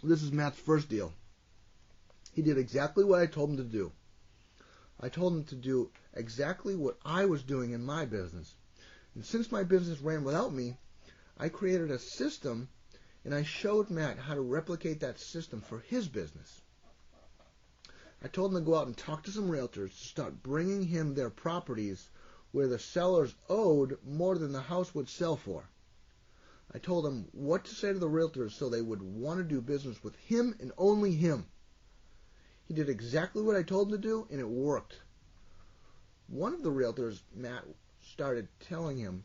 This is Matt's first deal. He did exactly what I told him to do. I told him to do exactly what I was doing in my business. And since my business ran without me, I created a system, and I showed Matt how to replicate that system for his business. I told him to go out and talk to some realtors to start bringing him their properties where the sellers owed more than the house would sell for. I told him what to say to the realtors so they would want to do business with him and only him. He did exactly what I told him to do, and it worked. One of the realtors, Matt, started telling him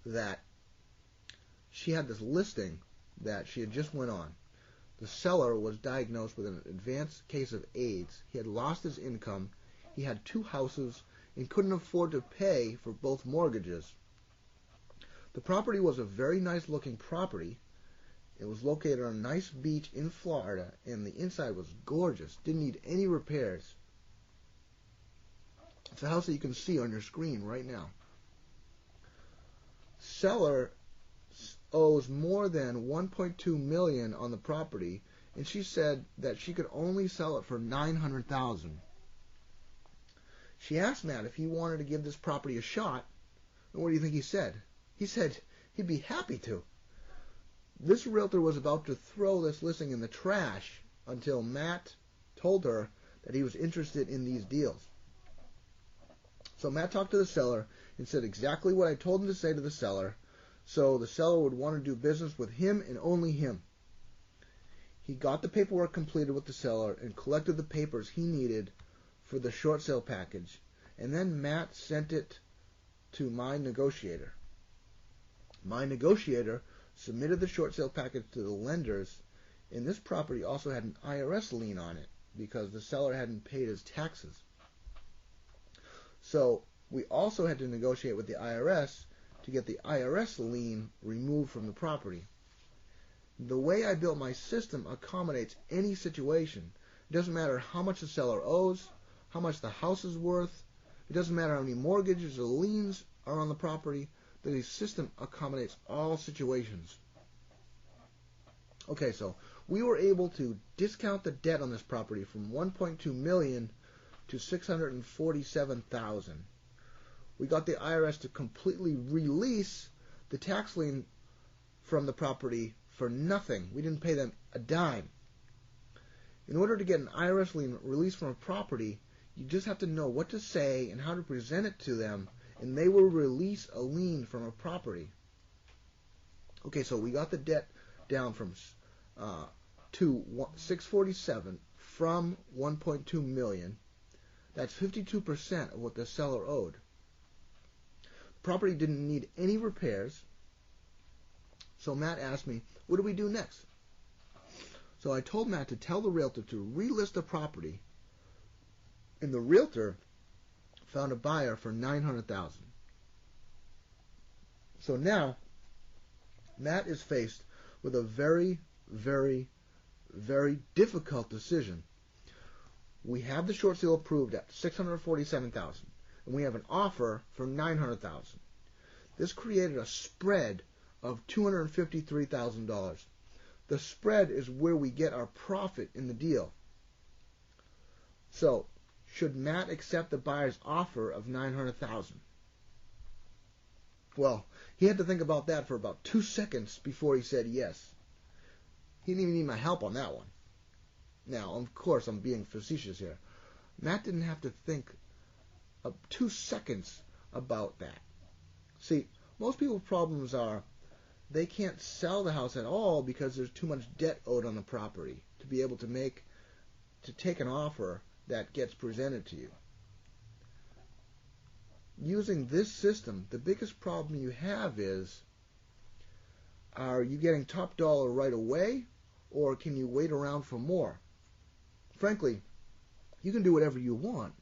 that she had this listing that she had just went on. The seller was diagnosed with an advanced case of AIDS. He had lost his income. He had 2 houses and couldn't afford to pay for both mortgages. The property was a very nice looking property. It was located on a nice beach in Florida, and the inside was gorgeous. Didn't need any repairs. It's a house that you can see on your screen right now. Seller owes more than $1.2 million on the property, and she said that she could only sell it for $900,000. She asked Matt if he wanted to give this property a shot, and what do you think he said? He said he'd be happy to. This realtor was about to throw this listing in the trash until Matt told her that he was interested in these deals. So Matt talked to the seller and said exactly what I told him to say to the seller, so the seller would want to do business with him and only him. He got the paperwork completed with the seller and collected the papers he needed for the short sale package, and then Matt sent it to my negotiator. My negotiator submitted the short sale package to the lenders, and this property also had an IRS lien on it because the seller hadn't paid his taxes. So we also had to negotiate with the IRS to get the IRS lien removed from the property. The way I built my system accommodates any situation. It doesn't matter how much the seller owes, how much the house is worth. It doesn't matter how many mortgages or liens are on the property. The system accommodates all situations. Okay, so we were able to discount the debt on this property from $1.2 million to $647,000. We got the IRS to completely release the tax lien from the property for nothing. We didn't pay them a dime. In order to get an IRS lien released from a property, you just have to know what to say and how to present it to them, and they will release a lien from a property. Okay, so we got the debt down from to $647,000 from $1.2 million. That's 52% of what the seller owed. The property didn't need any repairs. So Matt asked me, what do we do next? So I told Matt to tell the realtor to relist the property, and the realtor found a buyer for $900,000. So now Matt is faced with a very, very, very difficult decision. We have the short sale approved at $647,000, and we have an offer for $900,000. This created a spread of $253,000. The spread is where we get our profit in the deal. So, should Matt accept the buyer's offer of $900,000? Well, he had to think about that for about 2 seconds before he said yes. He didn't even need my help on that one. Now, of course, I'm being facetious here. Matt didn't have to think 2 seconds about that. See, most people's problems are they can't sell the house at all because there's too much debt owed on the property to be able to take an offer that gets presented to you. Using this system, the biggest problem you have is, are you getting top dollar right away, or can you wait around for more? Frankly, you can do whatever you want.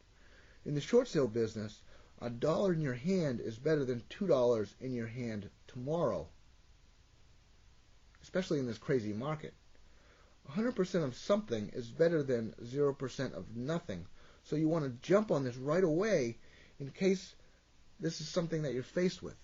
In the short sale business, $1 in your hand is better than $2 in your hand tomorrow, especially in this crazy market. 100% of something is better than 0% of nothing. So you want to jump on this right away in case this is something that you're faced with.